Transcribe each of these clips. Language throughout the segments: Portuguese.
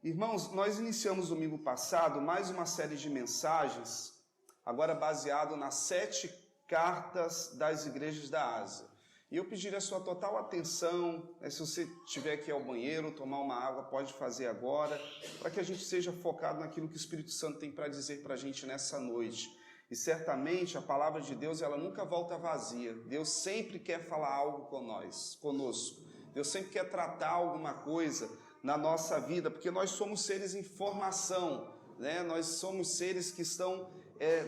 Irmãos, nós iniciamos domingo passado mais uma série de mensagens, agora baseado nas 7 cartas das igrejas da Ásia. E eu pediria a sua total atenção, se você tiver que ir ao banheiro, tomar uma água, pode fazer agora, para que a gente seja focado naquilo que o Espírito Santo tem para dizer para a gente nessa noite. E certamente a palavra de Deus, ela nunca volta vazia. Deus sempre quer falar algo conosco. Deus sempre quer tratar alguma coisa na nossa vida, porque nós somos seres em formação, né? Nós somos seres que estão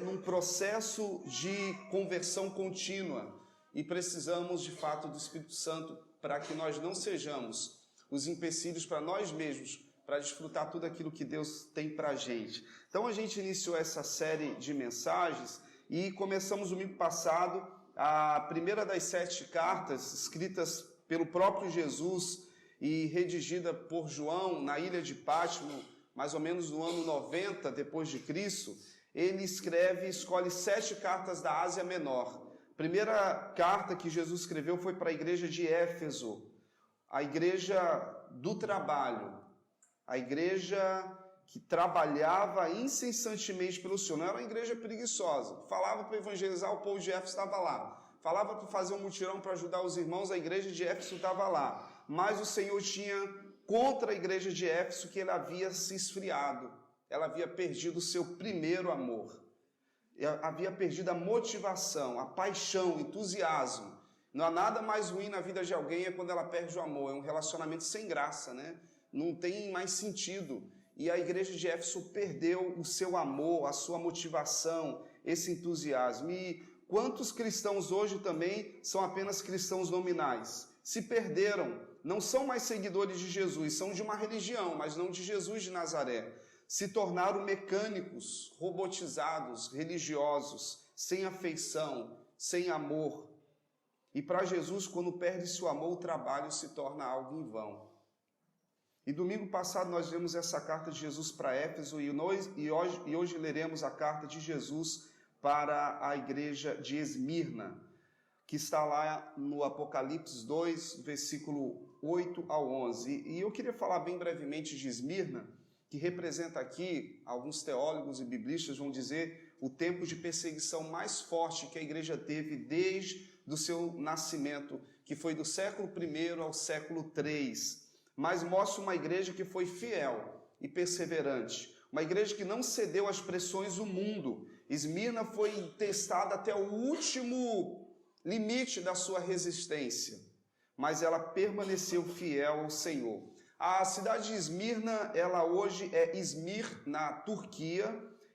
num processo de conversão contínua e precisamos de fato do Espírito Santo para que nós não sejamos os empecilhos para nós mesmos, para desfrutar tudo aquilo que Deus tem para a gente. Então a gente iniciou essa série de mensagens e começamos domingo passado a primeira das 7 cartas escritas pelo próprio Jesus e redigida por João na ilha de Pátimo, mais ou menos no ano 90 depois de Cristo. Ele escolhe 7 cartas da Ásia Menor. A primeira carta que Jesus escreveu foi para a igreja de Éfeso, a igreja do trabalho, a igreja que trabalhava incessantemente pelo Senhor. Não era uma igreja preguiçosa, falava para evangelizar, o povo de Éfeso estava lá. Falava para fazer um mutirão para ajudar os irmãos, a igreja de Éfeso estava lá. Mas o Senhor tinha contra a igreja de Éfeso que ela havia se esfriado. Ela havia perdido o seu primeiro amor. Ela havia perdido a motivação, a paixão, o entusiasmo. Não há nada mais ruim na vida de alguém quando ela perde o amor. É um relacionamento sem graça, né? Não tem mais sentido. E a igreja de Éfeso perdeu o seu amor, a sua motivação, esse entusiasmo. E quantos cristãos hoje também são apenas cristãos nominais? Se perderam, não são mais seguidores de Jesus, são de uma religião, mas não de Jesus de Nazaré. Se tornaram mecânicos, robotizados, religiosos, sem afeição, sem amor. E para Jesus, quando perde-se o amor, o trabalho se torna algo em vão. E domingo passado nós vimos essa carta de Jesus para Éfeso e hoje leremos a carta de Jesus para a igreja de Esmirna, que está lá no Apocalipse 2, versículo 8 ao 11. E eu queria falar bem brevemente de Esmirna, que representa aqui, alguns teólogos e biblistas vão dizer, o tempo de perseguição mais forte que a igreja teve desde o seu nascimento, que foi do século I ao século III. Mas mostra uma igreja que foi fiel e perseverante. Uma igreja que não cedeu às pressões do mundo. Esmirna foi testada até o último limite da sua resistência. Mas ela permaneceu fiel ao Senhor. A cidade de Esmirna, ela hoje é Izmir, na Turquia.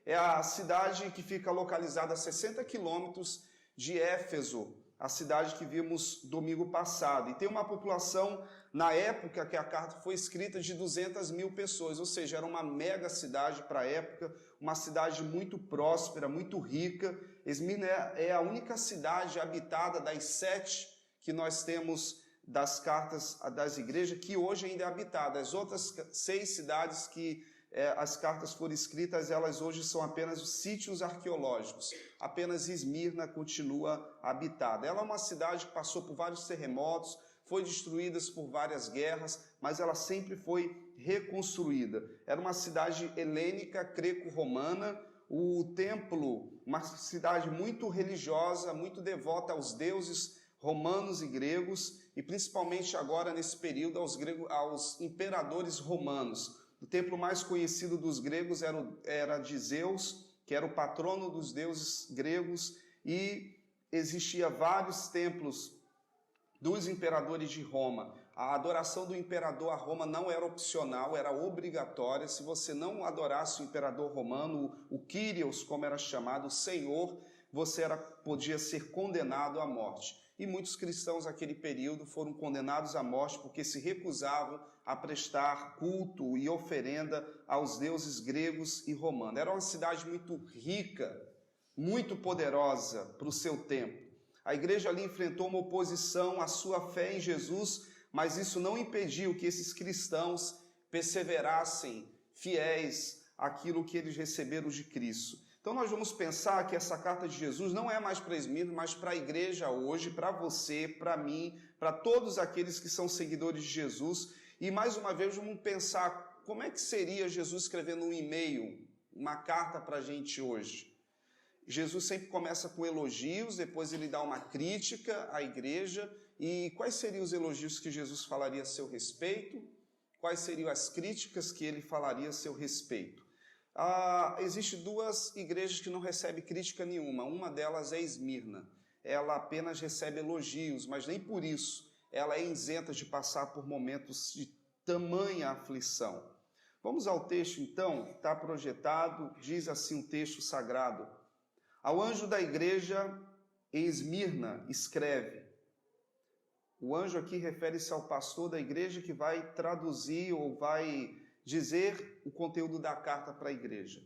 É a cidade que fica localizada a 60 quilômetros de Éfeso, a cidade que vimos domingo passado. E tem uma população, na época que a carta foi escrita, de 200 mil pessoas. Ou seja, era uma mega cidade para a época, uma cidade muito próspera, muito rica. Esmirna é a única cidade habitada das 7 que nós temos das cartas das igrejas, que hoje ainda é habitada. As outras 6 cidades que as cartas foram escritas, elas hoje são apenas os sítios arqueológicos. Apenas Esmirna continua habitada. Ela é uma cidade que passou por vários terremotos, foi destruída por várias guerras, mas ela sempre foi reconstruída. Era uma cidade helênica, greco-romana, o templo, uma cidade muito religiosa, muito devota aos deuses romanos e gregos, e principalmente agora nesse período aos imperadores romanos. O templo mais conhecido dos gregos era de Zeus, que era o patrono dos deuses gregos, e existia vários templos dos imperadores de Roma. A adoração do imperador a Roma não era opcional, era obrigatória. Se você não adorasse o imperador romano, o Kyrios, como era chamado, o Senhor, você podia ser condenado à morte. E muitos cristãos naquele período foram condenados à morte porque se recusavam a prestar culto e oferenda aos deuses gregos e romanos. Era uma cidade muito rica, muito poderosa para o seu tempo. A igreja ali enfrentou uma oposição à sua fé em Jesus, mas isso não impediu que esses cristãos perseverassem fiéis àquilo que eles receberam de Cristo. Então nós vamos pensar que essa carta de Jesus não é mais para Esmirna, mas para a igreja hoje, para você, para mim, para todos aqueles que são seguidores de Jesus. E mais uma vez vamos pensar como é que seria Jesus escrevendo um e-mail, uma carta para a gente hoje? Jesus sempre começa com elogios, depois ele dá uma crítica à igreja. E quais seriam os elogios que Jesus falaria a seu respeito? Quais seriam as críticas que ele falaria a seu respeito? Existem duas igrejas que não recebem crítica nenhuma. Uma delas é Esmirna. Ela apenas recebe elogios, mas nem por isso ela é isenta de passar por momentos de tamanha aflição. Vamos ao texto então, que está projetado, diz assim o texto sagrado. Ao anjo da igreja em Esmirna escreve. O anjo aqui refere-se ao pastor da igreja que vai traduzir ou vai dizer o conteúdo da carta para a igreja.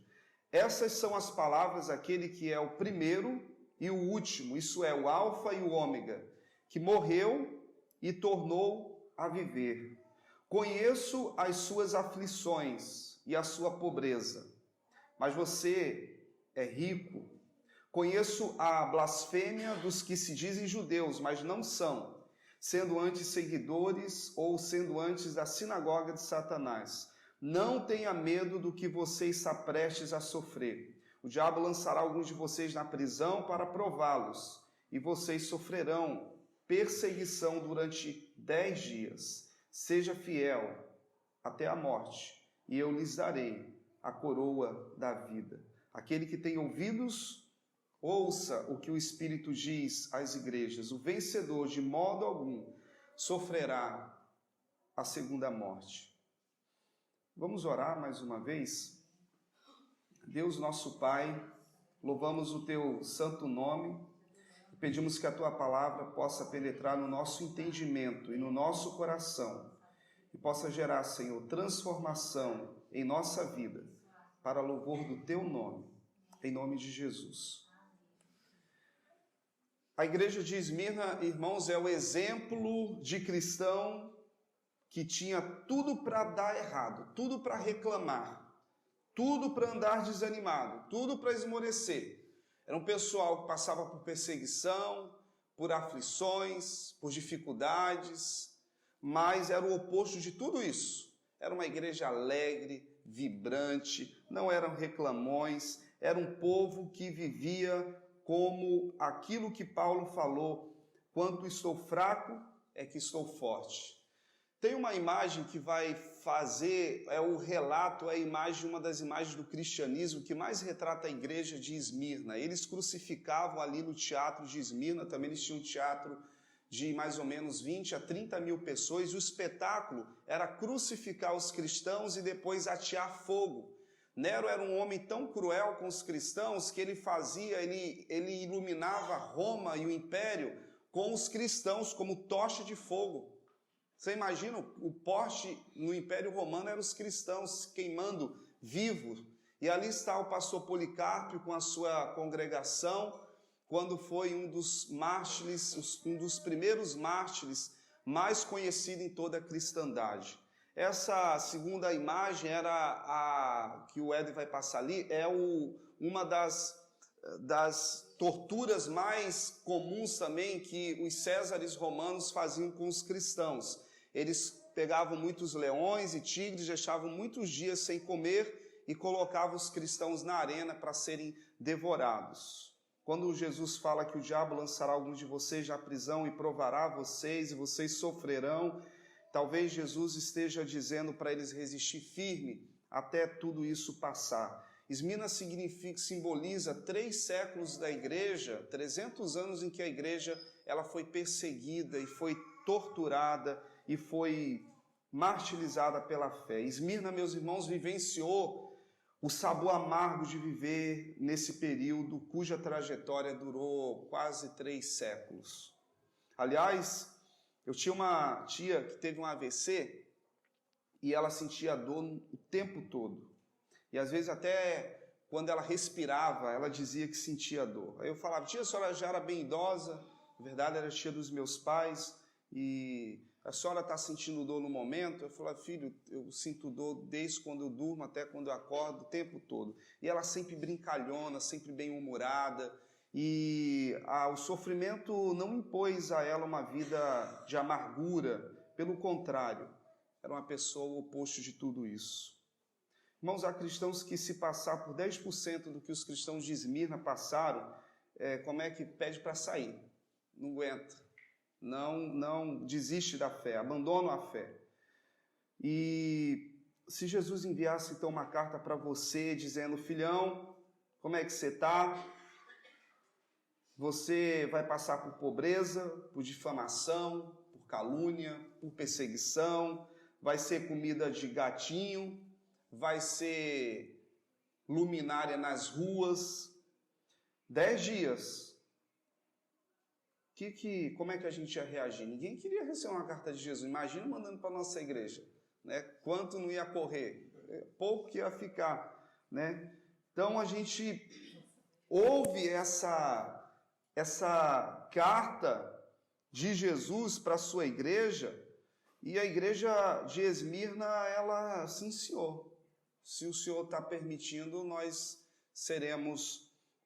Essas são as palavras daquele que é o primeiro e o último, isso é, o alfa e o ômega, que morreu e tornou a viver. Conheço as suas aflições e a sua pobreza, mas você é rico. Conheço a blasfêmia dos que se dizem judeus, mas não são, sendo antes seguidores ou sendo antes da sinagoga de Satanás. Não tenha medo do que você está prestes a sofrer. O diabo lançará alguns de vocês na prisão para prová-los, e vocês sofrerão perseguição durante 10 dias. Seja fiel até a morte, e eu lhes darei a coroa da vida. Aquele que tem ouvidos, ouça o que o Espírito diz às igrejas. O vencedor, de modo algum, sofrerá a segunda morte. Vamos orar mais uma vez? Deus nosso Pai, louvamos o Teu santo nome e pedimos que a Tua palavra possa penetrar no nosso entendimento e no nosso coração e possa gerar, Senhor, transformação em nossa vida para louvor do Teu nome, em nome de Jesus. A igreja de Esmirna, irmãos, é o exemplo de cristão que tinha tudo para dar errado, tudo para reclamar, tudo para andar desanimado, tudo para esmorecer. Era um pessoal que passava por perseguição, por aflições, por dificuldades, mas era o oposto de tudo isso. Era uma igreja alegre, vibrante, não eram reclamões, era um povo que vivia como aquilo que Paulo falou, quanto estou fraco é que estou forte. Tem uma imagem que vai fazer, é o relato, é a imagem, uma das imagens do cristianismo que mais retrata a igreja de Esmirna. Eles crucificavam ali no teatro de Esmirna, também eles tinham um teatro de mais ou menos 20 a 30 mil pessoas, e o espetáculo era crucificar os cristãos e depois atear fogo. Nero era um homem tão cruel com os cristãos que ele iluminava Roma e o império com os cristãos como tocha de fogo. Você imagina, o poste no Império Romano eram os cristãos queimando vivos. E ali está o pastor Policarpo com a sua congregação, quando foi um dos mártires, um dos primeiros mártires mais conhecido em toda a cristandade. Essa segunda imagem era a que o Ed vai passar ali, é uma das torturas mais comuns também que os césares romanos faziam com os cristãos. Eles pegavam muitos leões e tigres, deixavam muitos dias sem comer e colocavam os cristãos na arena para serem devorados. Quando Jesus fala que o diabo lançará alguns de vocês na prisão e provará vocês e vocês sofrerão, talvez Jesus esteja dizendo para eles resistir firme até tudo isso passar. Esmirna simboliza 3 séculos da igreja, 300 anos em que a igreja ela foi perseguida e foi torturada e foi martirizada pela fé. Esmirna, meus irmãos, vivenciou o sabor amargo de viver nesse período cuja trajetória durou quase 3 séculos. Aliás, eu tinha uma tia que teve um AVC e ela sentia dor o tempo todo. E às vezes até quando ela respirava, ela dizia que sentia dor. Aí eu falava, tia, a senhora já era bem idosa, na verdade era tia dos meus pais, e a senhora está sentindo dor no momento? Eu falava, filho, eu sinto dor desde quando eu durmo até quando eu acordo, o tempo todo. E ela sempre brincalhona, sempre bem-humorada, e o sofrimento não impôs a ela uma vida de amargura, pelo contrário, era uma pessoa oposto de tudo isso. Irmãos, há cristãos que se passar por 10% do que os cristãos de Esmirna passaram, como é que pede para sair? Não aguenta. Não desiste da fé, abandona a fé. E se Jesus enviasse então uma carta para você dizendo: filhão, como é que você está? Você vai passar por pobreza, por difamação, por calúnia, por perseguição, vai ser comida de gatinho, vai ser luminária nas ruas. 10 dias. Como é que a gente ia reagir? Ninguém queria receber uma carta de Jesus. Imagina mandando para a nossa igreja. Né? Quanto não ia correr? Pouco que ia ficar. Né? Então a gente ouve essa carta de Jesus para a sua igreja, e a igreja de Esmirna, ela, sim, Senhor, se o Senhor está permitindo, nós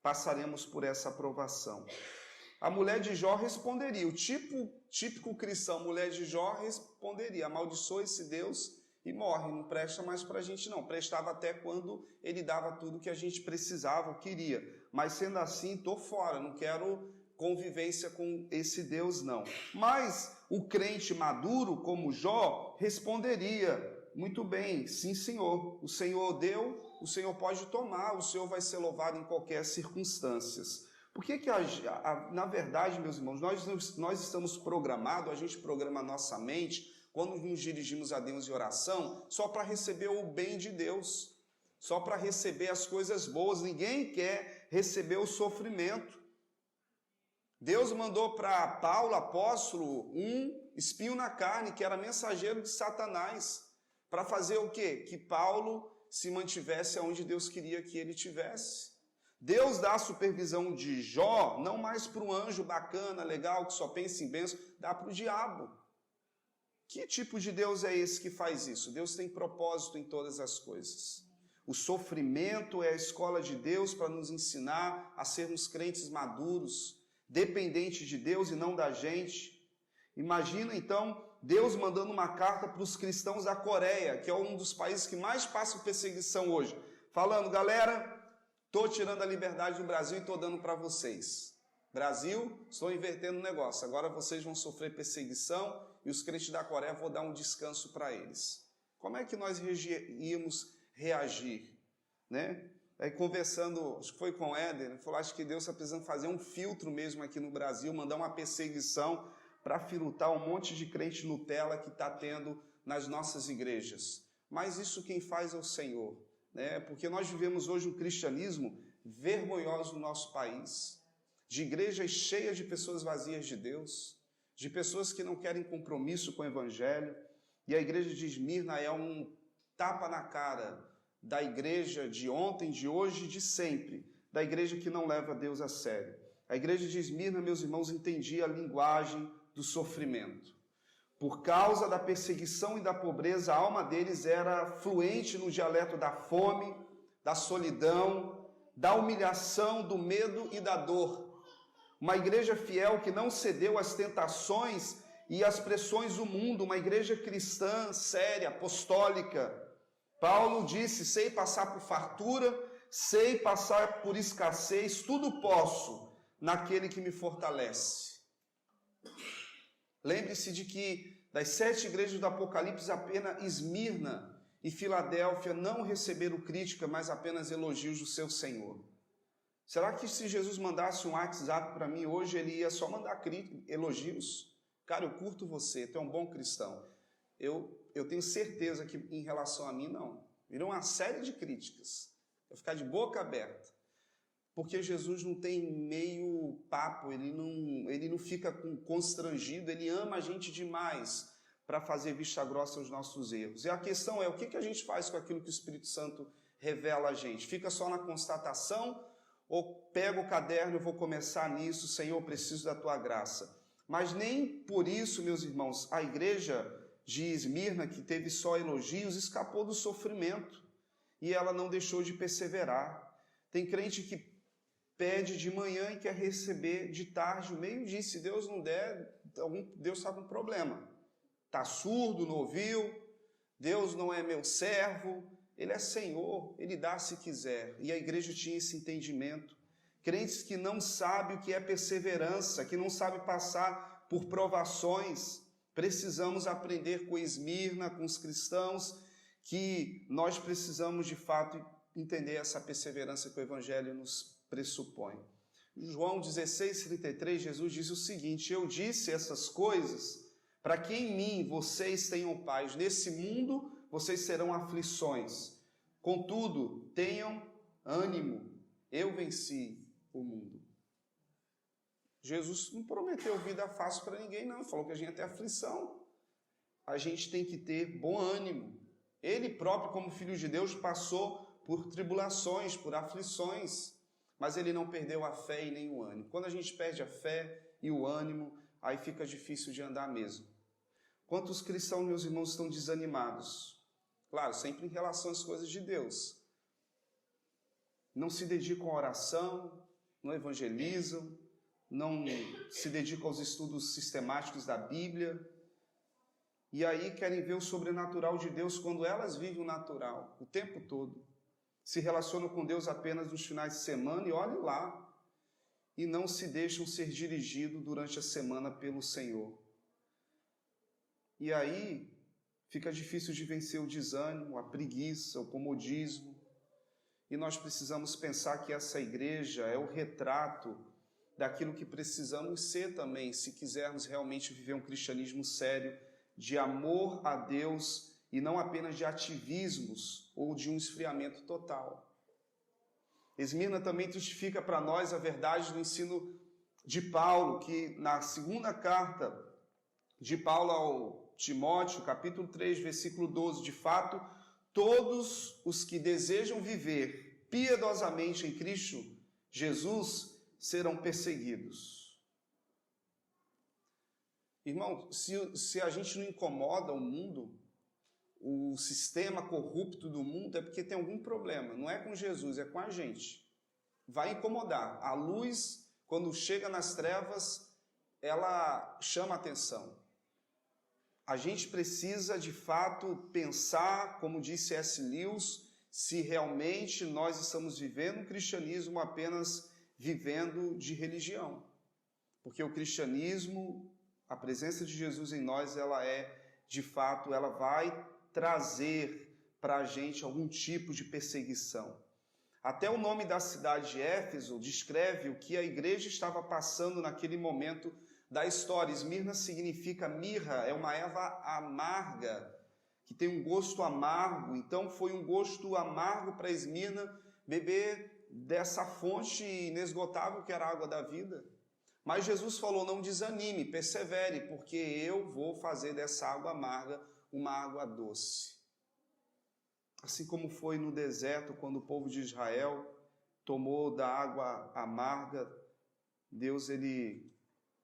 passaremos por essa aprovação. A mulher de Jó responderia, o típico cristão, mulher de Jó responderia: amaldiçoa esse Deus e morre, não presta mais para a gente não. Prestava até quando ele dava tudo que a gente precisava, queria. Mas sendo assim, estou fora, não quero convivência com esse Deus não. Mas o crente maduro, como Jó, responderia: muito bem, sim Senhor, o Senhor deu, o Senhor pode tomar, o Senhor vai ser louvado em qualquer circunstância. Por que na verdade, meus irmãos, nós estamos programados, a gente programa a nossa mente, quando nos dirigimos a Deus em oração, só para receber o bem de Deus, só para receber as coisas boas. Ninguém quer receber o sofrimento. Deus mandou para Paulo, apóstolo, um espinho na carne, que era mensageiro de Satanás, para fazer o quê? Que Paulo se mantivesse onde Deus queria que ele tivesse. Deus dá a supervisão de Jó, não mais para um anjo bacana, legal, que só pensa em bênção, dá para o diabo. Que tipo de Deus é esse que faz isso? Deus tem propósito em todas as coisas. O sofrimento é a escola de Deus para nos ensinar a sermos crentes maduros, dependentes de Deus e não da gente. Imagina então Deus mandando uma carta para os cristãos da Coreia, que é um dos países que mais passam perseguição hoje, falando: galera, estou tirando a liberdade do Brasil e estou dando para vocês. Brasil, estou invertendo o negócio. Agora vocês vão sofrer perseguição e os crentes da Coreia vão dar um descanso para eles. Como é que nós íamos reagir? Né? Aí conversando, acho que foi com o Éder, ele falou: acho que Deus está precisando fazer um filtro mesmo aqui no Brasil, mandar uma perseguição para filtrar um monte de crente Nutella que está tendo nas nossas igrejas. Mas isso quem faz é o Senhor. Né? Porque nós vivemos hoje um cristianismo vergonhoso no nosso país, de igrejas cheias de pessoas vazias de Deus, de pessoas que não querem compromisso com o Evangelho, e a igreja de Esmirna é um tapa na cara da igreja de ontem, de hoje e de sempre, da igreja que não leva Deus a sério. A igreja de Esmirna, meus irmãos, entendia a linguagem do sofrimento. Por causa da perseguição e da pobreza, a alma deles era fluente no dialeto da fome, da solidão, da humilhação, do medo e da dor. Uma igreja fiel que não cedeu às tentações e às pressões do mundo, uma igreja cristã, séria, apostólica. Paulo disse: sei passar por fartura, sei passar por escassez, tudo posso naquele que me fortalece. Lembre-se de que das 7 igrejas do Apocalipse, apenas Esmirna e Filadélfia não receberam crítica, mas apenas elogios do seu Senhor. Será que se Jesus mandasse um WhatsApp para mim hoje, ele ia só mandar elogios? Cara, eu curto você, tu é um bom cristão. Eu tenho certeza que em relação a mim, não. Virou uma série de críticas. Eu ficar de boca aberta. Porque Jesus não tem meio papo, ele não fica constrangido, ele ama a gente demais para fazer vista grossa aos nossos erros. E a questão é, o que a gente faz com aquilo que o Espírito Santo revela a gente? Fica só na constatação ou pega o caderno e vou começar nisso, Senhor, preciso da tua graça. Mas nem por isso, meus irmãos, a igreja de Esmirna, que teve só elogios, escapou do sofrimento e ela não deixou de perseverar. Tem crente que pede de manhã e quer receber de tarde, meio-dia. Se Deus não der, Deus está com problema. Está surdo, não ouviu, Deus não é meu servo, Ele é Senhor, Ele dá se quiser. E a igreja tinha esse entendimento. Crentes que não sabem o que é perseverança, que não sabem passar por provações. Precisamos aprender com Esmirna, com os cristãos, que nós precisamos de fato entender essa perseverança que o Evangelho nos pressupõe. João 16:33, Jesus diz o seguinte: eu disse essas coisas para que em mim vocês tenham paz. Nesse mundo vocês serão aflições. Contudo, tenham ânimo. Eu venci o mundo. Jesus não prometeu vida fácil para ninguém, não. Ele falou que a gente ia ter aflição. A gente tem que ter bom ânimo. Ele próprio, como filho de Deus, passou por tribulações, por aflições, mas ele não perdeu a fé e nem o ânimo. Quando a gente perde a fé e o ânimo, aí fica difícil de andar mesmo. Quantos cristãos, meus irmãos, estão desanimados? Claro, sempre em relação às coisas de Deus. Não se dedicam à oração, não evangelizam, não se dedicam aos estudos sistemáticos da Bíblia, e aí querem ver o sobrenatural de Deus quando elas vivem o natural, o tempo todo. Se relacionam com Deus apenas nos finais de semana e olhem lá, e não se deixam ser dirigidos durante a semana pelo Senhor. E aí fica difícil de vencer o desânimo, a preguiça, o comodismo, e nós precisamos pensar que essa igreja é o retrato daquilo que precisamos ser também, se quisermos realmente viver um cristianismo sério, de amor a Deus e não apenas de ativismos ou de um esfriamento total. Esmirna também testifica para nós a verdade do ensino de Paulo, que na segunda carta de Paulo ao Timóteo, capítulo 3, versículo 12, de fato, todos os que desejam viver piedosamente em Cristo Jesus serão perseguidos. Irmão, se a gente não incomoda o mundo, o sistema corrupto do mundo, é porque tem algum problema. Não é com Jesus, é com a gente. Vai incomodar. A luz, quando chega nas trevas, ela chama a atenção. A gente precisa, de fato, pensar, como disse C.S. Lewis, se realmente nós estamos vivendo o cristianismo apenas vivendo de religião. Porque o cristianismo, a presença de Jesus em nós, ela é, de fato, ela vai trazer para a gente algum tipo de perseguição. Até o nome da cidade de Éfeso descreve o que a igreja estava passando naquele momento da história. Esmirna significa mirra, é uma erva amarga, que tem um gosto amargo. Então foi um gosto amargo para Esmirna beber dessa fonte inesgotável que era a água da vida. Mas Jesus falou, não desanime, persevere, porque eu vou fazer dessa água amarga uma água doce. Assim como foi no deserto, quando o povo de Israel tomou da água amarga, Deus ele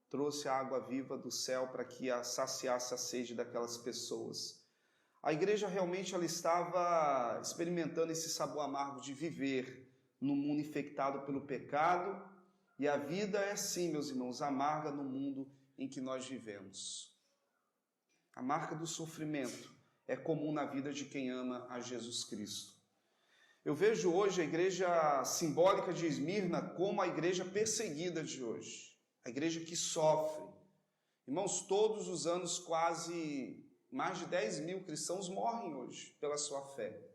trouxe a água viva do céu para que saciasse a sede daquelas pessoas. A igreja realmente ela estava experimentando esse sabor amargo de viver num mundo infectado pelo pecado, e a vida é sim, meus irmãos, amarga no mundo em que nós vivemos. A marca do sofrimento é comum na vida de quem ama a Jesus Cristo. Eu vejo hoje a igreja simbólica de Esmirna como a igreja perseguida de hoje, a igreja que sofre. Irmãos, todos os anos quase mais de 10 mil cristãos morrem hoje pela sua fé.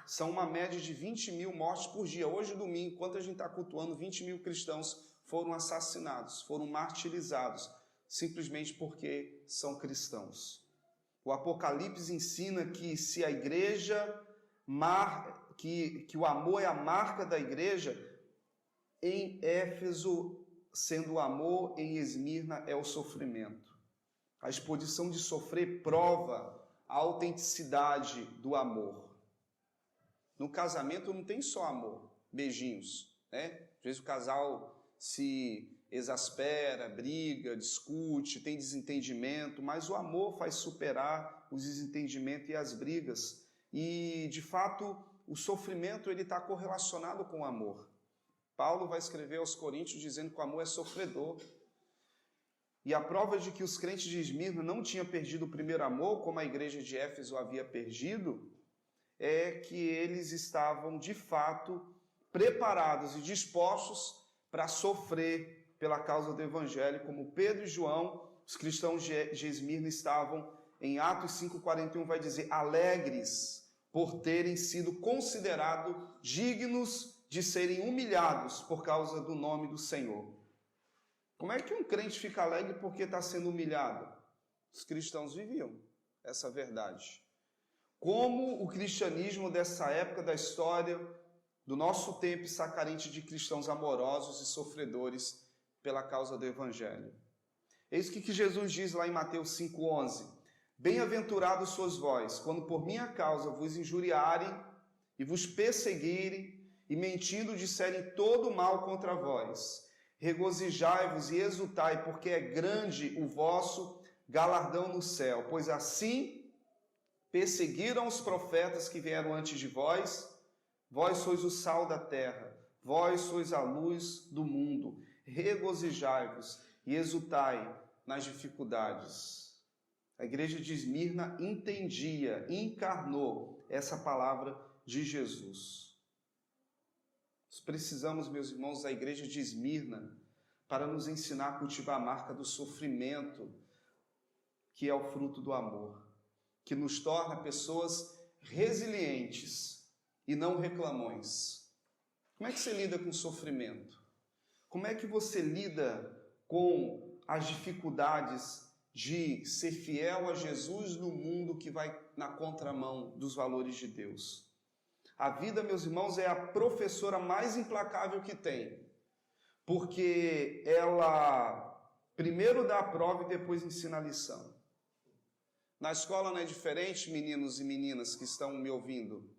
São uma média de 20 mil mortes por dia. Hoje, domingo, enquanto a gente está cultuando, 20 mil cristãos foram assassinados, foram martirizados, simplesmente porque são cristãos. O Apocalipse ensina que se a igreja, que o amor é a marca da igreja, em Éfeso, sendo o amor, em Esmirna é o sofrimento. A exposição de sofrer prova a autenticidade do amor. No casamento não tem só amor, beijinhos, né? Às vezes o casal se exaspera, briga, discute, tem desentendimento, mas o amor faz superar os desentendimentos e as brigas. E, de fato, o sofrimento ele está correlacionado com o amor. Paulo vai escrever aos Coríntios dizendo que o amor é sofredor. E a prova de que os crentes de Esmirna não tinham perdido o primeiro amor, como a igreja de Éfeso havia perdido, é que eles estavam, de fato, preparados e dispostos para sofrer pela causa do Evangelho, como Pedro e João, os cristãos de Esmirna estavam, em Atos 5,41 vai dizer, alegres por terem sido considerados dignos de serem humilhados por causa do nome do Senhor. Como é que um crente fica alegre porque está sendo humilhado? Os cristãos viviam essa verdade. Como o cristianismo dessa época da história, do nosso tempo, está carente de cristãos amorosos e sofredores pela causa do Evangelho. Eis o que Jesus diz lá em Mateus 5,11. Bem-aventurados sois vós, quando por minha causa vos injuriarem e vos perseguirem e mentindo disserem todo mal contra vós. Regozijai-vos e exultai, porque é grande o vosso galardão no céu, pois assim perseguiram os profetas que vieram antes de vós. Vós sois o sal da terra, vós sois a luz do mundo. Regozijai-vos e exultai nas dificuldades. A igreja de Esmirna entendia, encarnou essa palavra de Jesus. Nós precisamos, meus irmãos, da igreja de Esmirna para nos ensinar a cultivar a marca do sofrimento, que é o fruto do amor, que nos torna pessoas resilientes e não reclamões. Como é que você lida com o sofrimento? Como é que você lida com as dificuldades de ser fiel a Jesus no mundo que vai na contramão dos valores de Deus? A vida, meus irmãos, é a professora mais implacável que tem, porque ela primeiro dá a prova e depois ensina a lição. Na escola não é diferente, meninos e meninas que estão me ouvindo.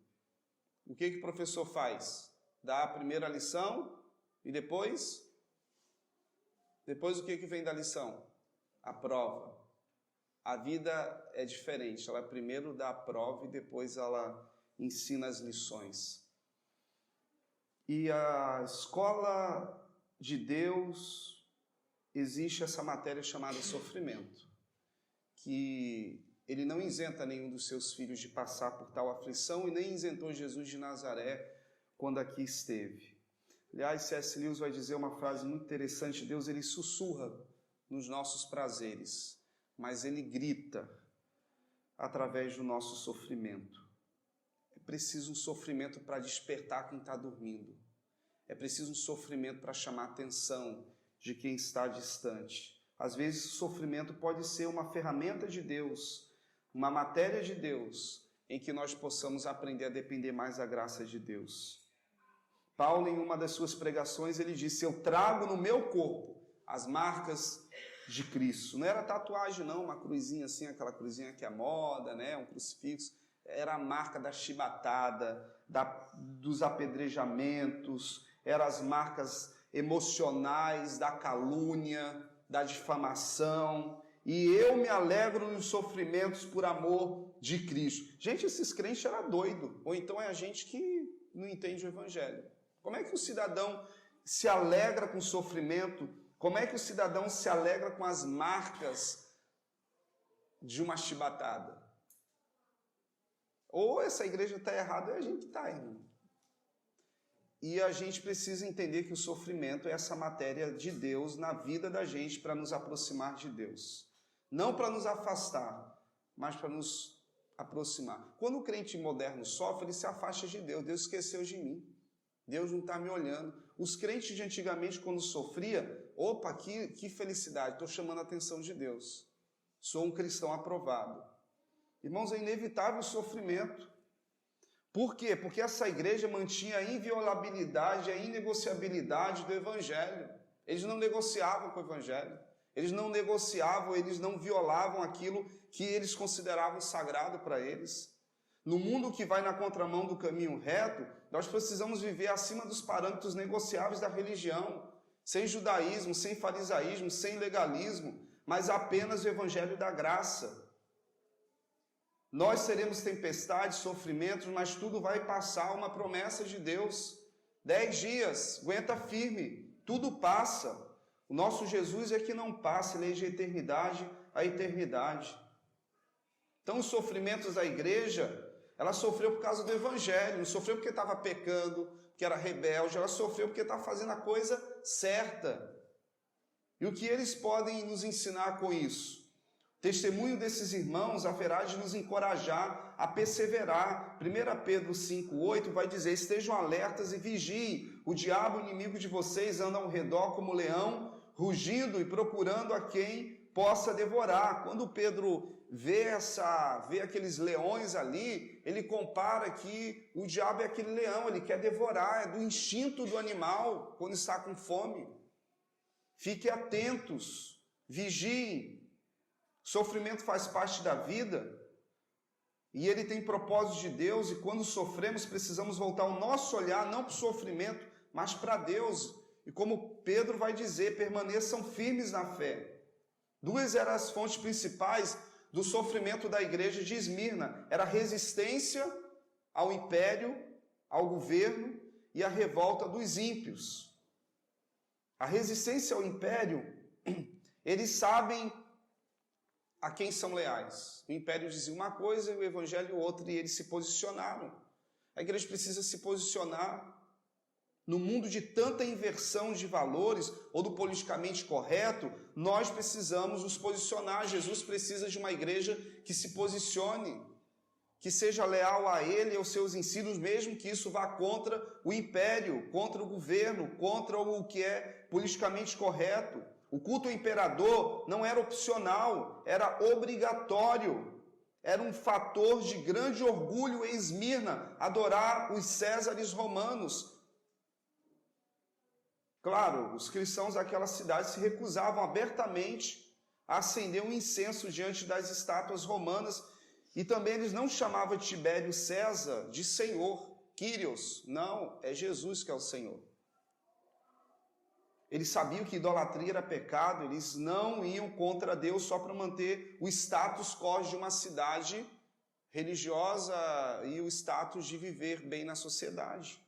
O que o professor faz? Dá a primeira lição e depois o que vem da lição? A prova. A vida é diferente, ela primeiro dá a prova e depois ela ensina as lições. E a escola de Deus existe essa matéria chamada sofrimento, que ele não isenta nenhum dos seus filhos de passar por tal aflição e nem isentou Jesus de Nazaré quando aqui esteve. Aliás, C.S. Lewis vai dizer uma frase muito interessante: Deus ele sussurra nos nossos prazeres, mas ele grita através do nosso sofrimento. É preciso um sofrimento para despertar quem está dormindo. É preciso um sofrimento para chamar a atenção de quem está distante. Às vezes o sofrimento pode ser uma ferramenta de Deus, uma matéria de Deus, em que nós possamos aprender a depender mais da graça de Deus. Paulo, em uma das suas pregações, ele disse: eu trago no meu corpo as marcas de Cristo. Não era tatuagem não, uma cruzinha assim, aquela cruzinha que é moda, né? Um crucifixo. Era a marca da chibatada, dos apedrejamentos, eram as marcas emocionais da calúnia, da difamação. E eu me alegro nos sofrimentos por amor de Cristo. Gente, esses crentes eram doidos. Ou então é a gente que não entende o Evangelho. Como é que o cidadão se alegra com o sofrimento? Como é que o cidadão se alegra com as marcas de uma chibatada? Ou essa igreja está errada ou a gente está, irmão. E a gente precisa entender que o sofrimento é essa matéria de Deus na vida da gente para nos aproximar de Deus. Não para nos afastar, mas para nos aproximar. Quando o crente moderno sofre, ele se afasta de Deus. Deus esqueceu de mim. Deus não está me olhando. Os crentes de antigamente, quando sofria, opa, que felicidade, estou chamando a atenção de Deus. Sou um cristão aprovado. Irmãos, é inevitável o sofrimento. Por quê? Porque essa igreja mantinha a inviolabilidade, a inegociabilidade do Evangelho. Eles não negociavam com o Evangelho. Eles não negociavam, eles não violavam aquilo que eles consideravam sagrado para eles. No mundo que vai na contramão do caminho reto, nós precisamos viver acima dos parâmetros negociáveis da religião, sem judaísmo, sem farisaísmo, sem legalismo, mas apenas o Evangelho da graça. Nós seremos tempestades, sofrimentos, mas tudo vai passar, uma promessa de Deus. 10 dias, aguenta firme, tudo passa. O nosso Jesus é que não passa, ele é de eternidade a eternidade. Então os sofrimentos da igreja Ela sofreu por causa do evangelho, não sofreu porque estava pecando, que era rebelde, ela sofreu porque estava fazendo a coisa certa. E o que eles podem nos ensinar com isso? O testemunho desses irmãos haverá de nos encorajar a perseverar. 1 Pedro 5,8 vai dizer: estejam alertas e vigiem. O diabo, inimigo de vocês, anda ao redor como leão, rugindo e procurando a quem possa devorar. Quando Pedro vê aqueles leões ali, ele compara que o diabo é aquele leão, ele quer devorar, é do instinto do animal quando está com fome. Fiquem atentos, vigiem. Sofrimento faz parte da vida e ele tem propósito de Deus, e quando sofremos precisamos voltar o nosso olhar não para o sofrimento, mas para Deus. E como Pedro vai dizer, permaneçam firmes na fé. Duas eram as fontes principais do sofrimento da igreja de Esmirna: era a resistência ao império, ao governo, e a revolta dos ímpios. A resistência ao império, eles sabem a quem são leais. O império dizia uma coisa e o evangelho outra, e eles se posicionaram. A igreja precisa se posicionar. No mundo de tanta inversão de valores, ou do politicamente correto, nós precisamos nos posicionar. Jesus precisa de uma igreja que se posicione, que seja leal a Ele e aos seus ensinos, mesmo que isso vá contra o império, contra o governo, contra o que é politicamente correto. O culto ao imperador não era opcional, era obrigatório. Era um fator de grande orgulho em Esmirna adorar os Césares romanos. Claro, os cristãos daquela cidade se recusavam abertamente a acender um incenso diante das estátuas romanas, e também eles não chamavam Tibério César de Senhor, Kyrios. Não, é Jesus que é o Senhor. Eles sabiam que idolatria era pecado, eles não iam contra Deus só para manter o status quo de uma cidade religiosa e o status de viver bem na sociedade.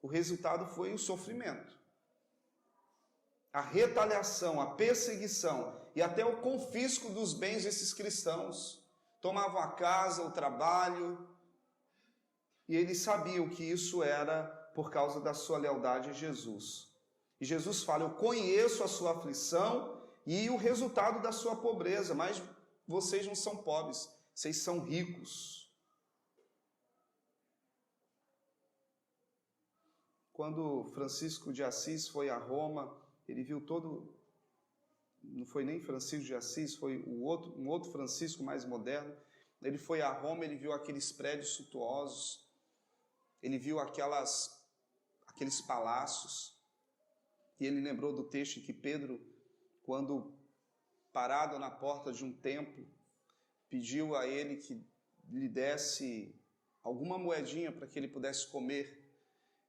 O resultado foi o sofrimento, a retaliação, a perseguição e até o confisco dos bens desses cristãos. Tomavam a casa, o trabalho, e eles sabiam que isso era por causa da sua lealdade a Jesus. E Jesus fala: eu conheço a sua aflição e o resultado da sua pobreza, mas vocês não são pobres, vocês são ricos. Quando Francisco de Assis foi a Roma, ele viu não foi nem Francisco de Assis, foi um outro Francisco mais moderno. Ele foi a Roma, ele viu aqueles prédios suntuosos, ele viu aqueles palácios, e ele lembrou do texto em que Pedro, quando parado na porta de um templo, pediu a ele que lhe desse alguma moedinha para que ele pudesse comer.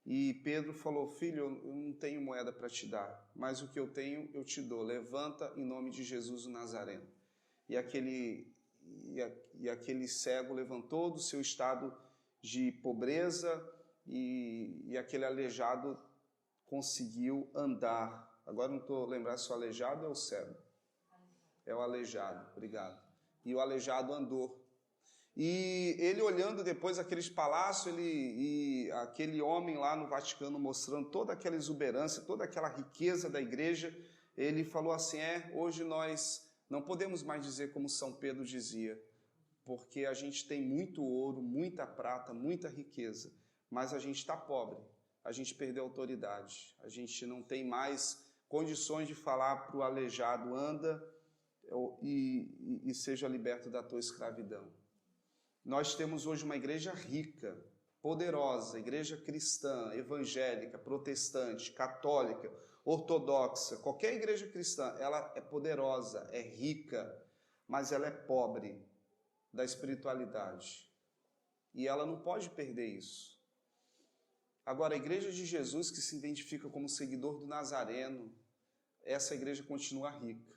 E Pedro falou: filho, eu não tenho moeda para te dar, mas o que eu tenho eu te dou. Levanta em nome de Jesus o Nazareno. E aquele cego levantou do seu estado de pobreza, e aquele aleijado conseguiu andar. Agora não estou lembrando se o aleijado é o cego. É o aleijado, obrigado. E o aleijado andou. E ele, olhando depois aqueles palácios, e aquele homem lá no Vaticano mostrando toda aquela exuberância, toda aquela riqueza da igreja, ele falou assim: hoje nós não podemos mais dizer como São Pedro dizia, porque a gente tem muito ouro, muita prata, muita riqueza, mas a gente está pobre, a gente perdeu a autoridade, a gente não tem mais condições de falar para o aleijado: anda e seja liberto da tua escravidão. Nós temos hoje uma igreja rica, poderosa, igreja cristã, evangélica, protestante, católica, ortodoxa. Qualquer igreja cristã, ela é poderosa, é rica, mas ela é pobre da espiritualidade. E ela não pode perder isso. Agora, a igreja de Jesus, que se identifica como seguidor do Nazareno, essa igreja continua rica.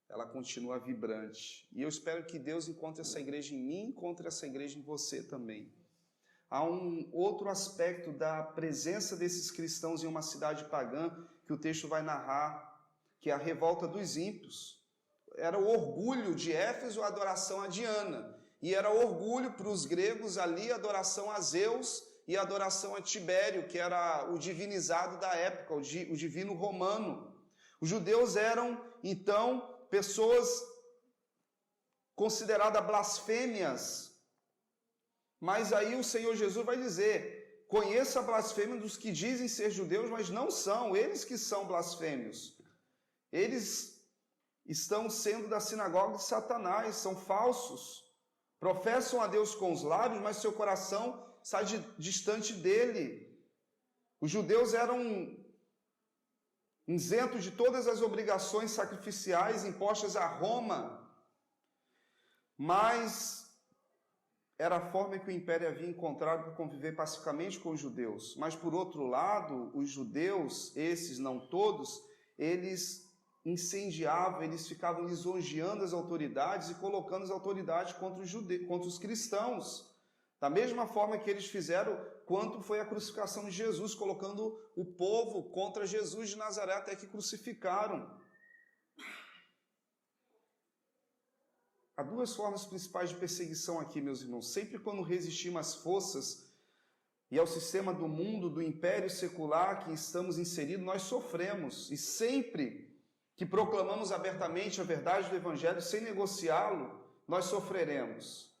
Ela continua vibrante. E eu espero que Deus encontre essa igreja em mim, encontre essa igreja em você também. Há um outro aspecto da presença desses cristãos em uma cidade pagã que o texto vai narrar, que é a revolta dos ímpios. Era o orgulho de Éfeso, a adoração a Diana. e era orgulho para os gregos ali a adoração a Zeus e a adoração a Tibério, que era o divinizado da época, o divino romano. Os judeus eram, então, pessoas consideradas blasfêmias, mas aí o Senhor Jesus vai dizer: conheça a blasfêmia dos que dizem ser judeus, mas não são, eles que são blasfêmios. Eles estão sendo da sinagoga de Satanás, são falsos. Professam a Deus com os lábios, mas seu coração está distante dele. Os judeus eram isentos de todas as obrigações sacrificiais impostas a Roma, mas era a forma que o império havia encontrado para conviver pacificamente com os judeus. Mas, por outro lado, os judeus, esses não todos, eles incendiavam, eles ficavam lisonjeando as autoridades e colocando as autoridades contra os cristãos. Da mesma forma que eles fizeram quando foi a crucificação de Jesus, colocando o povo contra Jesus de Nazaré até que crucificaram. Há duas formas principais de perseguição aqui, meus irmãos. Sempre quando resistimos às forças e ao sistema do mundo, do império secular que estamos inseridos, nós sofremos. E sempre que proclamamos abertamente a verdade do Evangelho sem negociá-lo, nós sofreremos.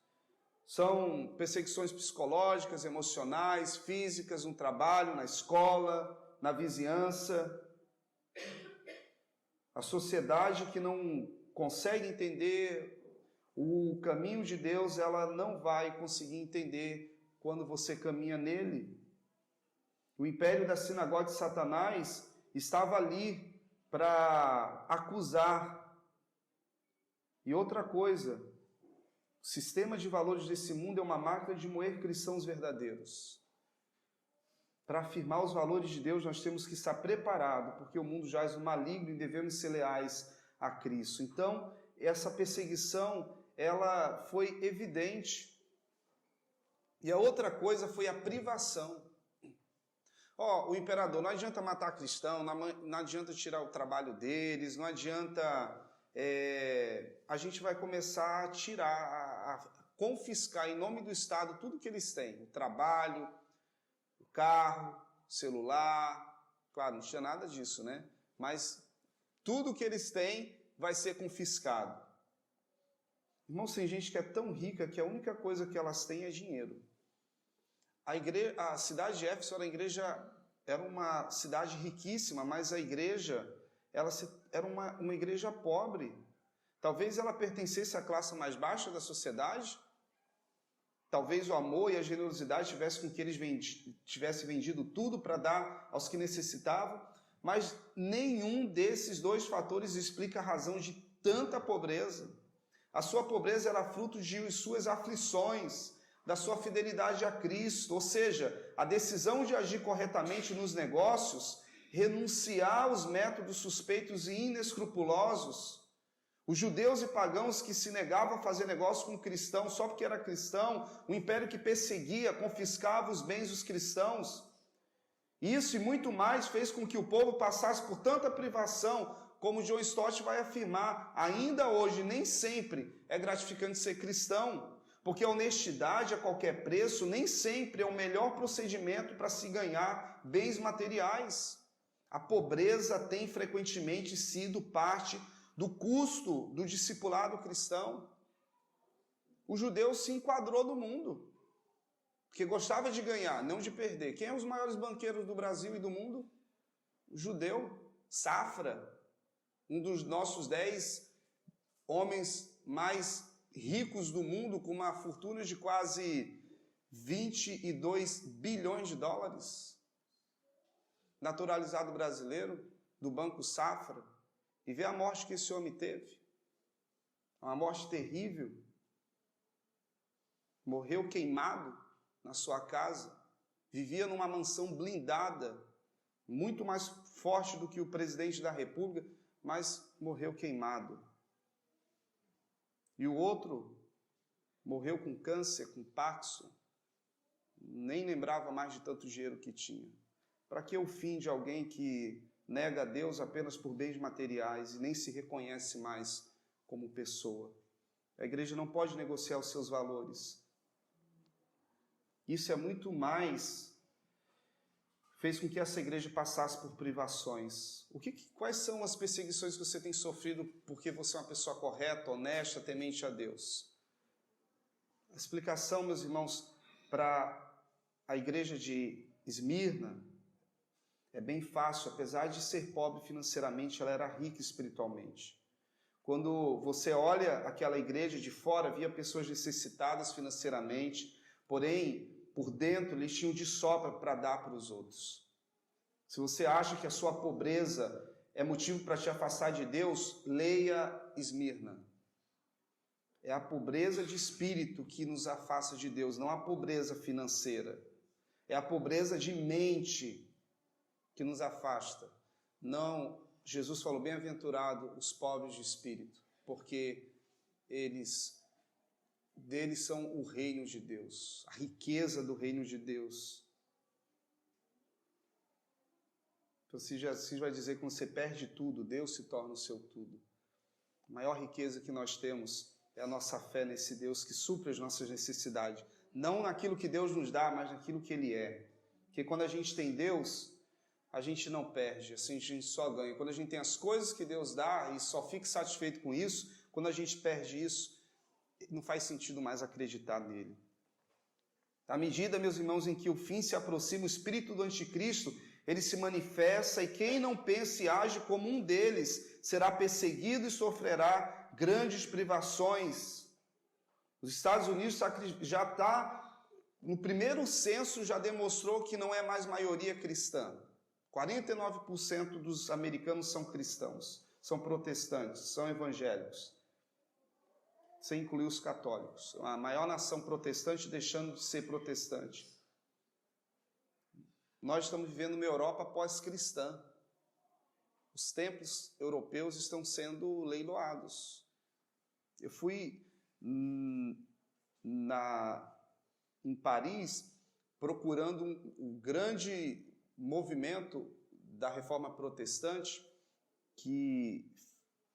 São perseguições psicológicas, emocionais, físicas, no trabalho, na escola, na vizinhança. A sociedade que não consegue entender o caminho de Deus, ela não vai conseguir entender quando você caminha nele. O império da sinagoga de Satanás estava ali para acusar. E outra coisa, o sistema de valores desse mundo é uma máquina de moer cristãos verdadeiros. Para afirmar os valores de Deus, nós temos que estar preparados, porque o mundo jaz no maligno e devemos ser leais a Cristo. Então, essa perseguição, ela foi evidente. E a outra coisa foi a privação. O imperador, não adianta matar cristão, não adianta tirar o trabalho deles, não adianta... a gente vai começar a tirar, a confiscar em nome do Estado tudo que eles têm. O trabalho, o carro, o celular. Claro, não tinha nada disso, né? Mas tudo que eles têm vai ser confiscado. Irmãos, tem gente que é tão rica que a única coisa que elas têm é dinheiro. A cidade de Éfeso era uma cidade riquíssima, mas a igreja era uma igreja pobre. Talvez ela pertencesse à classe mais baixa da sociedade. Talvez o amor e a generosidade tivessem com que eles tivessem vendido tudo para dar aos que necessitavam. Mas nenhum desses dois fatores explica a razão de tanta pobreza. A sua pobreza era fruto de suas aflições, da sua fidelidade a Cristo, ou seja, a decisão de agir corretamente nos negócios, renunciar aos métodos suspeitos e inescrupulosos. Os judeus e pagãos que se negavam a fazer negócio com cristãos só porque era cristão, o império que perseguia, confiscava os bens dos cristãos. Isso e muito mais fez com que o povo passasse por tanta privação, como John Stott vai afirmar, ainda hoje nem sempre é gratificante ser cristão. Porque a honestidade a qualquer preço nem sempre é o melhor procedimento para se ganhar bens materiais. A pobreza tem frequentemente sido parte do custo do discipulado cristão. O judeu se enquadrou no mundo, porque gostava de ganhar, não de perder. Quem é os maiores banqueiros do Brasil e do mundo? O judeu, Safra, um dos nossos 10 homens mais ricos do mundo, com uma fortuna de quase 22 bilhões de dólares, naturalizado brasileiro, do Banco Safra, e vê a morte que esse homem teve. Uma morte terrível. Morreu queimado na sua casa, vivia numa mansão blindada, muito mais forte do que o presidente da República, mas morreu queimado. E o outro morreu com câncer, com Parkinson, nem lembrava mais de tanto dinheiro que tinha. Para que o fim de alguém que nega a Deus apenas por bens materiais e nem se reconhece mais como pessoa? A igreja não pode negociar os seus valores. Isso é muito mais, fez com que essa igreja passasse por privações. Quais são as perseguições que você tem sofrido porque você é uma pessoa correta, honesta, temente a Deus? A explicação, meus irmãos, para a igreja de Esmirna é bem fácil. Apesar de ser pobre financeiramente, ela era rica espiritualmente. Quando você olha aquela igreja de fora, via pessoas necessitadas financeiramente, porém, por dentro, eles tinham de sobra para dar para os outros. Se você acha que a sua pobreza é motivo para te afastar de Deus, leia Esmirna. É a pobreza de espírito que nos afasta de Deus, não a pobreza financeira. É a pobreza de mente que nos afasta. Não, Jesus falou, bem-aventurado os pobres de espírito, porque deles são o reino de Deus, a riqueza do reino de Deus. Você vai dizer que quando você perde tudo, Deus se torna o seu tudo. A maior riqueza que nós temos é a nossa fé nesse Deus que supre as nossas necessidades. Não naquilo que Deus nos dá, mas naquilo que Ele é. Porque quando a gente tem Deus, a gente não perde, assim a gente só ganha. Quando a gente tem as coisas que Deus dá e só fica satisfeito com isso, quando a gente perde isso, não faz sentido mais acreditar nele. À medida, meus irmãos, em que o fim se aproxima, o espírito do anticristo, ele se manifesta e quem não pensa e age como um deles será perseguido e sofrerá grandes privações. Os Estados Unidos já está, no primeiro censo, já demonstrou que não é mais maioria cristã. 49% dos americanos são cristãos, são protestantes, são evangélicos. Sem incluir os católicos. A maior nação protestante deixando de ser protestante. Nós estamos vivendo uma Europa pós-cristã. Os templos europeus estão sendo leiloados. Eu fui em Paris procurando um grande movimento da reforma protestante que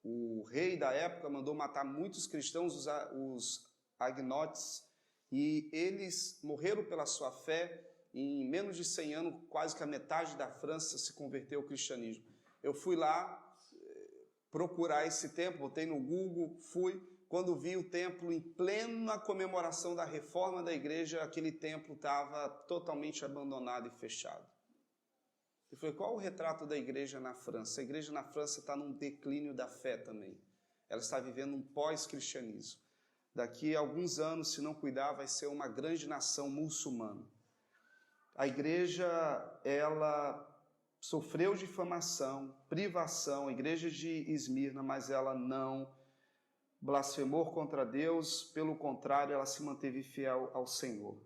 o rei da época mandou matar muitos cristãos, os agnotes, e eles morreram pela sua fé. Em menos de 100 anos, quase que a metade da França se converteu ao cristianismo. Eu fui lá procurar esse templo, botei no Google, quando vi o templo em plena comemoração da reforma da igreja, aquele templo estava totalmente abandonado e fechado. Eu falei, qual o retrato da igreja na França? A igreja na França está num declínio da fé também. Ela está vivendo um pós-cristianismo. Daqui a alguns anos, se não cuidar, vai ser uma grande nação muçulmana. A igreja, ela sofreu difamação, privação, a igreja de Esmirna, mas ela não blasfemou contra Deus, pelo contrário, ela se manteve fiel ao Senhor.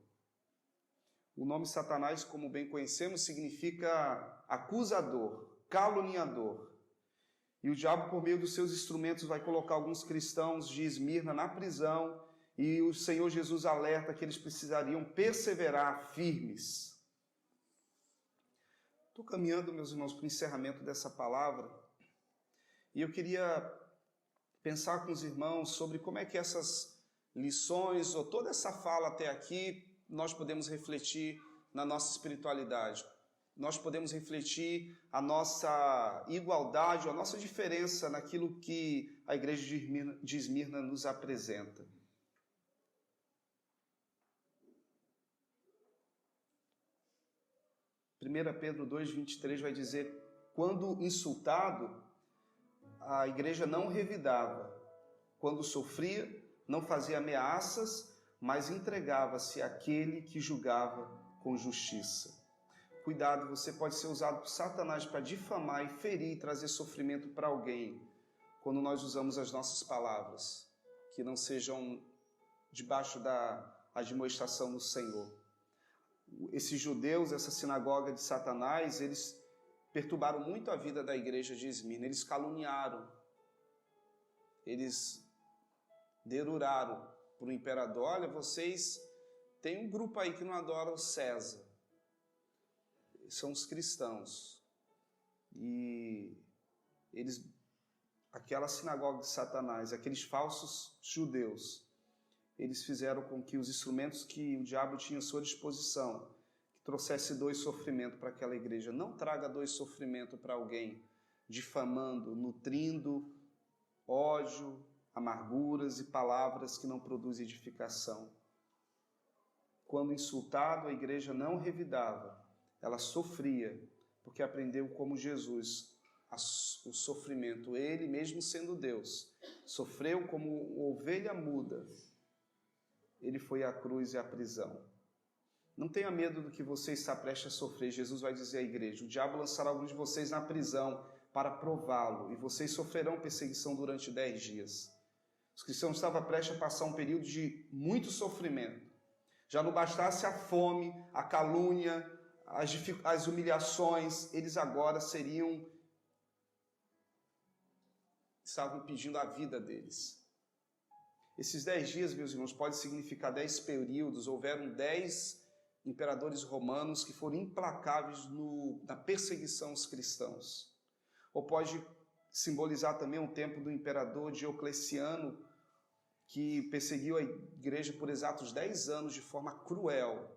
O nome Satanás, como bem conhecemos, significa acusador, caluniador. E o diabo, por meio dos seus instrumentos, vai colocar alguns cristãos de Esmirna na prisão, e o Senhor Jesus alerta que eles precisariam perseverar firmes. Estou caminhando, meus irmãos, para o encerramento dessa palavra, e eu queria pensar com os irmãos sobre como é que essas lições, ou toda essa fala até aqui, nós podemos refletir na nossa espiritualidade. Nós podemos refletir a nossa igualdade, a nossa diferença naquilo que a igreja de Esmirna nos apresenta. Pedro 2:23 vai dizer, quando insultado, a igreja não revidava. Quando sofria, não fazia ameaças, mas entregava-se àquele que julgava com justiça. Cuidado, você pode ser usado por Satanás para difamar e ferir e trazer sofrimento para alguém, quando nós usamos as nossas palavras, que não sejam debaixo da admoestação do Senhor. Esses judeus, essa sinagoga de Satanás, eles perturbaram muito a vida da igreja de Esmirna, eles caluniaram, eles deruraram para o imperador, olha, vocês têm um grupo aí que não adora o César, são os cristãos, e eles aquela sinagoga de Satanás, aqueles falsos judeus, eles fizeram com que os instrumentos que o diabo tinha à sua disposição, que trouxesse dor e sofrimento para aquela igreja. Não traga dor e sofrimento para alguém, difamando, nutrindo ódio, amarguras e palavras que não produzem edificação. Quando insultado, a igreja não revidava, ela sofria, porque aprendeu como Jesus o sofrimento. Ele, mesmo sendo Deus, sofreu como ovelha muda. Ele foi à cruz e à prisão. Não tenha medo do que você está prestes a sofrer. Jesus vai dizer à igreja: o diabo lançará alguns de vocês na prisão para prová-lo, e vocês sofrerão perseguição durante 10 dias. Os cristãos estavam prestes a passar um período de muito sofrimento. Já não bastasse a fome, a calúnia, as humilhações, eles agora estavam pedindo a vida deles. Esses 10 dias, meus irmãos, pode significar 10 períodos. Houveram 10 imperadores romanos que foram implacáveis na perseguição aos cristãos. Ou pode simbolizar também um tempo do imperador Diocleciano, que perseguiu a igreja por exatos 10 anos de forma cruel.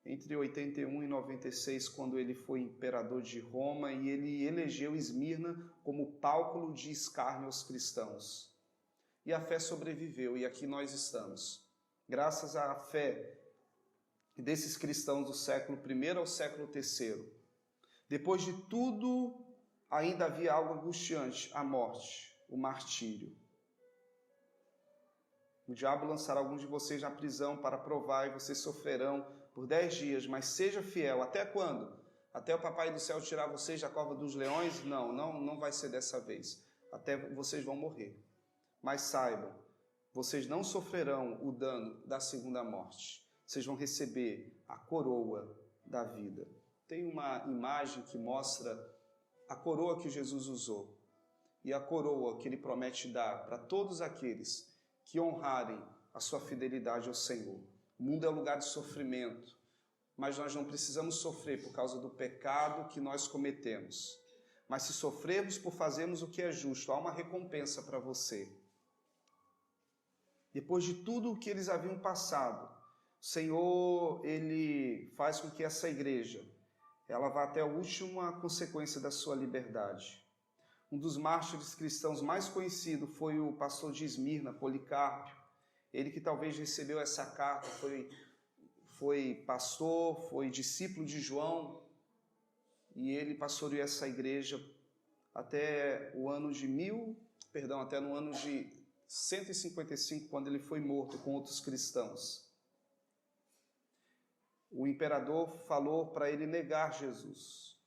Entre 81 e 96, quando ele foi imperador de Roma, e ele elegeu Esmirna como palco de escárnio aos cristãos. E a fé sobreviveu, e aqui nós estamos. Graças à fé desses cristãos do século I ao século III. Depois de tudo, ainda havia algo angustiante, a morte, o martírio. O diabo lançará alguns de vocês na prisão para provar, e vocês sofrerão por 10 dias, mas seja fiel. Até quando? Até o Papai do Céu tirar vocês da cova dos leões? Não vai ser dessa vez. Até vocês vão morrer. Mas saibam, vocês não sofrerão o dano da segunda morte. Vocês vão receber a coroa da vida. Tem uma imagem que mostra a coroa que Jesus usou e a coroa que ele promete dar para todos aqueles que honrarem a sua fidelidade ao Senhor. O mundo é um lugar de sofrimento, mas nós não precisamos sofrer por causa do pecado que nós cometemos. Mas se sofrermos por fazermos o que é justo, há uma recompensa para você. Depois de tudo o que eles haviam passado, o Senhor, ele faz com que essa igreja, ela vá até a última consequência da sua liberdade. Um dos mártires cristãos mais conhecidos foi o pastor de Esmirna, Policarpo. Ele que talvez recebeu essa carta, foi pastor, foi discípulo de João, e ele pastoreou essa igreja até no ano de 155, quando ele foi morto com outros cristãos. O imperador falou para ele negar Jesus.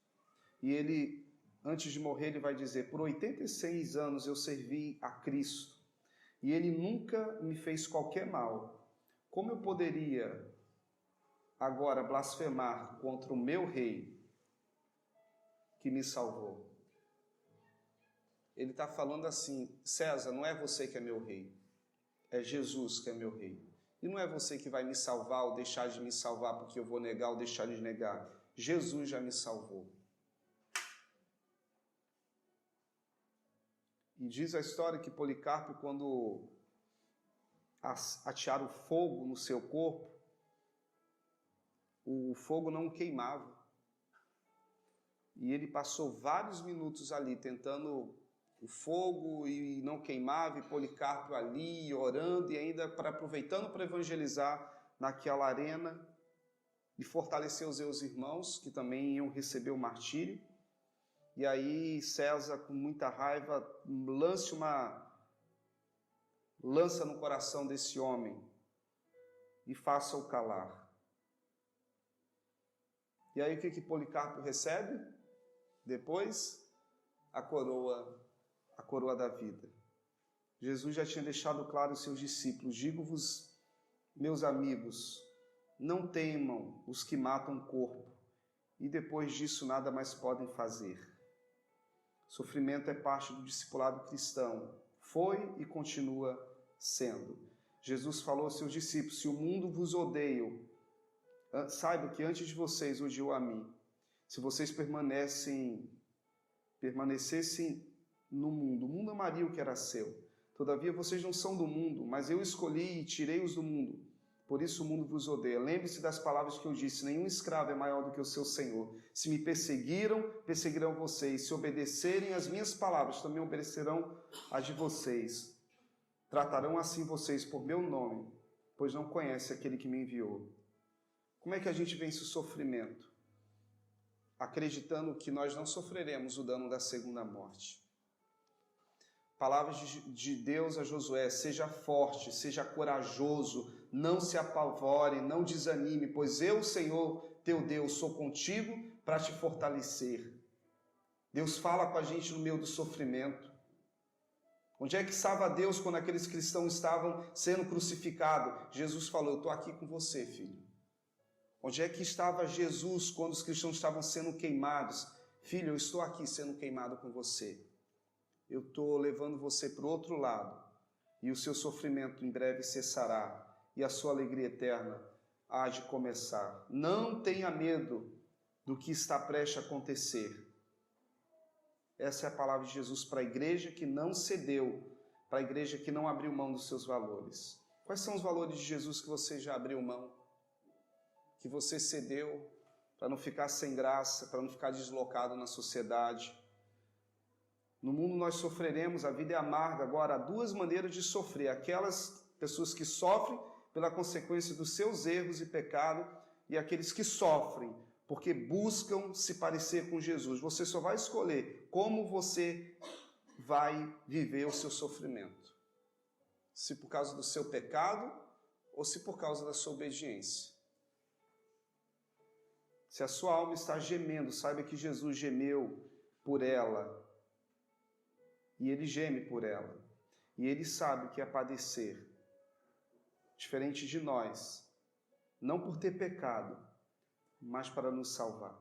E ele, antes de morrer, ele vai dizer: por 86 anos eu servi a Cristo, e ele nunca me fez qualquer mal. Como eu poderia agora blasfemar contra o meu rei que me salvou? Ele está falando assim: César, não é você que é meu rei, é Jesus que é meu rei. E não é você que vai me salvar ou deixar de me salvar porque eu vou negar ou deixar de negar. Jesus já me salvou. E diz a história que Policarpo, quando atearam fogo no seu corpo, o fogo não queimava. E ele passou vários minutos ali tentando o fogo e não queimava, e Policarpo ali orando e ainda aproveitando para evangelizar naquela arena e fortalecer os seus irmãos que também iam receber o martírio. E aí César, com muita raiva, lança no coração desse homem e faça-o calar. E aí o que Policarpo recebe? Depois, a coroa da vida. Jesus já tinha deixado claro aos seus discípulos: digo-vos, meus amigos, não temam os que matam o corpo, e depois disso nada mais podem fazer. Sofrimento é parte do discipulado cristão. Foi e continua sendo. Jesus falou aos seus discípulos: se o mundo vos odeia, saiba que antes de vocês odiou a mim. Se vocês permanecem permanecessem no mundo. O mundo amaria o que era seu. Todavia vocês não são do mundo, mas eu escolhi e tirei-os do mundo. Por isso o mundo vos odeia. Lembre-se das palavras que eu disse: nenhum escravo é maior do que o seu senhor. Se me perseguiram, perseguirão vocês. Se obedecerem as minhas palavras, também obedecerão as de vocês. Tratarão assim vocês por meu nome, pois não conhecem aquele que me enviou. Como é que a gente vence o sofrimento? Acreditando que nós não sofreremos o dano da segunda morte. Palavras de Deus a Josué: seja forte, seja corajoso, não se apavore, não desanime, pois eu, Senhor, teu Deus, sou contigo para te fortalecer. Deus fala com a gente no meio do sofrimento. Onde é que estava Deus quando aqueles cristãos estavam sendo crucificados? Jesus falou: eu estou aqui com você, filho. Onde é que estava Jesus quando os cristãos estavam sendo queimados? Filho, eu estou aqui sendo queimado com você. Eu estou levando você para o outro lado, e o seu sofrimento em breve cessará, e a sua alegria eterna há de começar. Não tenha medo do que está prestes a acontecer. Essa é a palavra de Jesus para a igreja que não cedeu, para a igreja que não abriu mão dos seus valores. Quais são os valores de Jesus que você já abriu mão? Que você cedeu para não ficar sem graça, para não ficar deslocado na sociedade? No mundo nós sofreremos, a vida é amarga. Agora, há duas maneiras de sofrer. Aquelas pessoas que sofrem pela consequência dos seus erros e pecado, e aqueles que sofrem porque buscam se parecer com Jesus. Você só vai escolher como você vai viver o seu sofrimento. Se por causa do seu pecado ou se por causa da sua obediência. Se a sua alma está gemendo, saiba que Jesus gemeu por ela. E ele geme por ela. E ele sabe que é padecer. Diferente de nós. Não por ter pecado, mas para nos salvar.